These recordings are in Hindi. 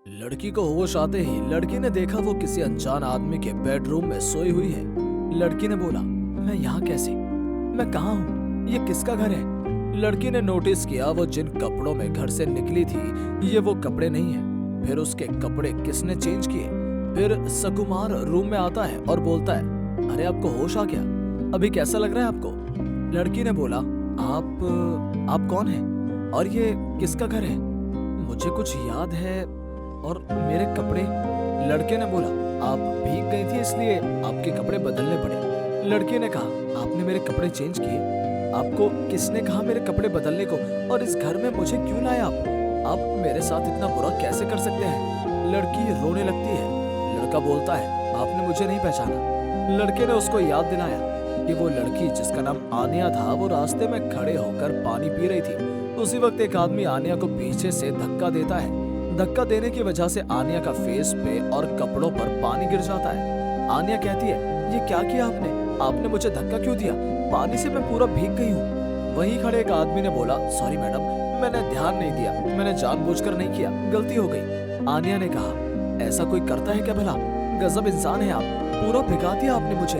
लड़की को होश आते ही लड़की ने देखा वो किसी अनजान आदमी के बेडरूम में सोई हुई है। लड़की ने बोला, मैं यहाँ कैसे? मैं कहाँ हूँ? ये किसका घर है? लड़की ने नोटिस किया वो जिन कपड़ों में घर से निकली थी ये वो कपड़े नहीं है। फिर उसके कपड़े किसने चेंज किए? फिर सुकुमार रूम में आता है और बोलता है, अरे आपको होश आ गया? अभी कैसा लग रहा है आपको? लड़की ने बोला, आप कौन हैं? और ये किसका घर है? मुझे कुछ याद है और मेरे कपड़े। लड़के ने बोला, आप भीग गई थी इसलिए आपके कपड़े बदलने पड़े। लड़की ने कहा, आपने मेरे कपड़े चेंज किए? आपको किसने कहा मेरे कपड़े बदलने को? और इस घर में मुझे क्यों लाया आप मेरे साथ इतना बुरा कैसे कर सकते हैं? लड़की रोने लगती है। लड़का बोलता है, आपने मुझे नहीं पहचाना? लड़के ने उसको याद दिलाया कि वो लड़की जिसका नाम आनिया था वो रास्ते में खड़े होकर पानी पी रही थी। उसी वक्त एक आदमी आनिया को पीछे से धक्का देता है। धक्का देने की वजह से आनिया का फेस पे और कपड़ों पर पानी गिर जाता है। आनिया कहती है, ये क्या किया आपने मुझे धक्का क्यों दिया? पानी से मैं पूरा भीग गई हूँ। वहीं खड़े एक आदमी ने बोला, सॉरी मैडम, मैंने ध्यान नहीं दिया, मैंने जानबूझकर नहीं किया, गलती हो गई। आनिया ने कहा, ऐसा कोई करता है क्या भला? गजब इंसान है आप, पूरा भिगा दिया आपने मुझे,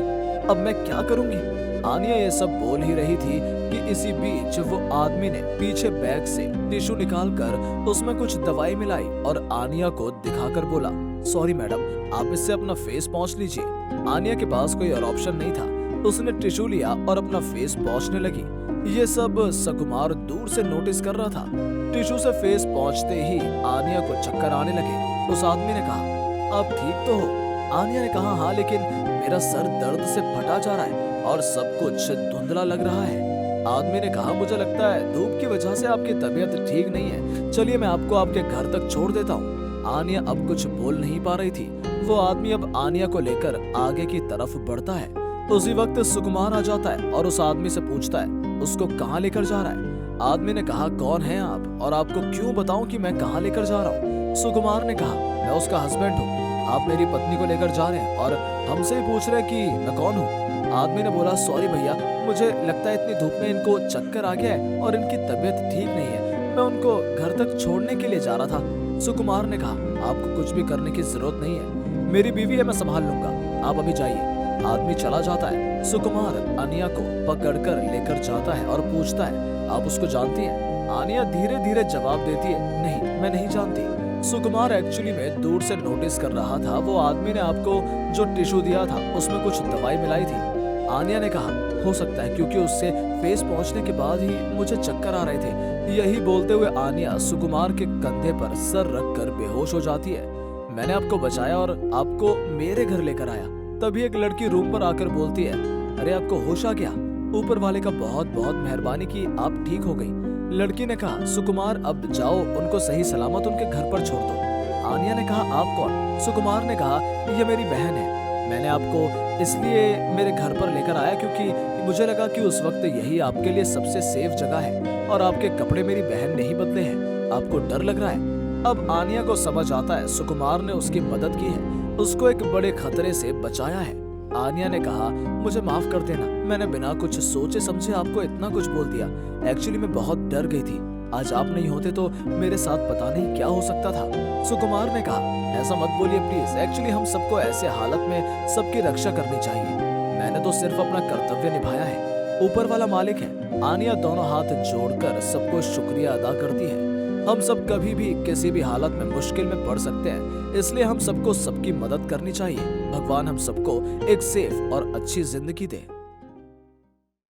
अब मैं क्या करूंगी? आनिया ये सब बोल ही रही थी कि इसी बीच वो आदमी ने पीछे बैग से टिश्यू निकालकर उसमें कुछ दवाई मिलाई और आनिया को दिखाकर बोला, सॉरी मैडम, आप इससे अपना फेस पोंछ लीजिए। आनिया के पास कोई और ऑप्शन नहीं था। उसने टिश्यू लिया और अपना फेस पोंछने लगी। ये सब सुकुमार दूर से नोटिस कर रहा था। टिश्यू से फेस पोंछते ही आनिया को चक्कर आने लगे। उस आदमी ने कहा, आप ठीक तो हो? आनिया ने कहा, हाँ, लेकिन मेरा सर दर्द से फटा जा रहा है और सब कुछ धुंधला लग रहा है। आदमी ने कहा, मुझे लगता है धूप की वजह से आपकी तबीयत ठीक नहीं है, चलिए मैं आपको आपके घर तक छोड़ देता हूँ। आनिया अब कुछ बोल नहीं पा रही थी। वो आदमी अब आनिया को लेकर आगे की तरफ बढ़ता है। उसी वक्त सुकुमार आ जाता है और उस आदमी से पूछता है, उसको कहाँ लेकर जा रहा है? आदमी ने कहा, कौन है आप और आपको क्यों बताऊं कि मैं कहाँ लेकर जा रहा हूँ? सुकुमार ने कहा, मैं उसका हस्बैंड हूँ, आप मेरी पत्नी को लेकर जा रहे हैं और हमसे ही पूछ रहे हैं कि मैं कौन हूँ। आदमी ने बोला, सॉरी भैया, मुझे लगता है इतनी धूप में इनको चक्कर आ गया है और इनकी तबीयत ठीक नहीं है, मैं उनको घर तक छोड़ने के लिए जा रहा था। सुकुमार ने कहा, आपको कुछ भी करने की जरूरत नहीं है, मेरी बीवी है, मैं संभाल लूंगा, आप अभी जाइए। आदमी चला जाता है। सुकुमार आनिया को पकड़कर लेकर जाता है और पूछता है, आप उसको जानती हैं? आनिया धीरे धीरे जवाब देती है, नहीं, मैं नहीं जानती। सुकुमार एक्चुअली में दूर से नोटिस कर रहा था वो आदमी ने आपको जो टिश्यू दिया था उसमें कुछ दवाई मिलाई थी। आनिया ने कहा, हो सकता है, क्योंकि उससे फेस पहुंचने के बाद ही मुझे चक्कर आ रहे थे। यही बोलते हुए आनिया सुकुमार के कंधे पर सर रखकर बेहोश हो जाती है। मैंने आपको बचाया और आपको मेरे घर लेकर आया। तभी एक लड़की रूम पर आकर बोलती है, अरे आपको होश आ गया? ऊपर वाले का बहुत बहुत मेहरबानी की आप ठीक हो गई। लड़की ने कहा, सुकुमार अब जाओ, उनको सही सलामत उनके घर पर छोड़ दो। आनिया ने कहा, आप कौन? सुकुमार ने कहा, ये मेरी बहन है, मैंने आपको इसलिए मेरे घर पर लेकर आया क्योंकि मुझे लगा कि उस वक्त यही आपके लिए सबसे सेफ जगह है और आपके कपड़े मेरी बहन ने ही बदले हैं, आपको डर लग रहा है। अब आनिया को समझ आता है सुकुमार ने उसकी मदद की है, उसको एक बड़े खतरे से बचाया है। आनिया ने कहा, मुझे माफ कर देना, मैंने बिना कुछ सोचे समझे आपको इतना कुछ बोल दिया। एक्चुअली मैं बहुत डर गई थी, आज आप नहीं होते तो मेरे साथ पता नहीं क्या हो सकता था। सुकुमार ने कहा, ऐसा मत बोलिए प्लीज, एक्चुअली हम सबको ऐसे हालत में सबकी रक्षा करनी चाहिए, मैंने तो सिर्फ अपना कर्तव्य निभाया है, ऊपर वाला मालिक है। आनिया दोनों हाथ जोड़कर सबको शुक्रिया अदा करती है। हम सब कभी भी किसी भी हालत में मुश्किल में पड़ सकते हैं, इसलिए हम सबको सबकी मदद करनी चाहिए। भगवान हम सबको एक सेफ और अच्छी जिंदगी दे।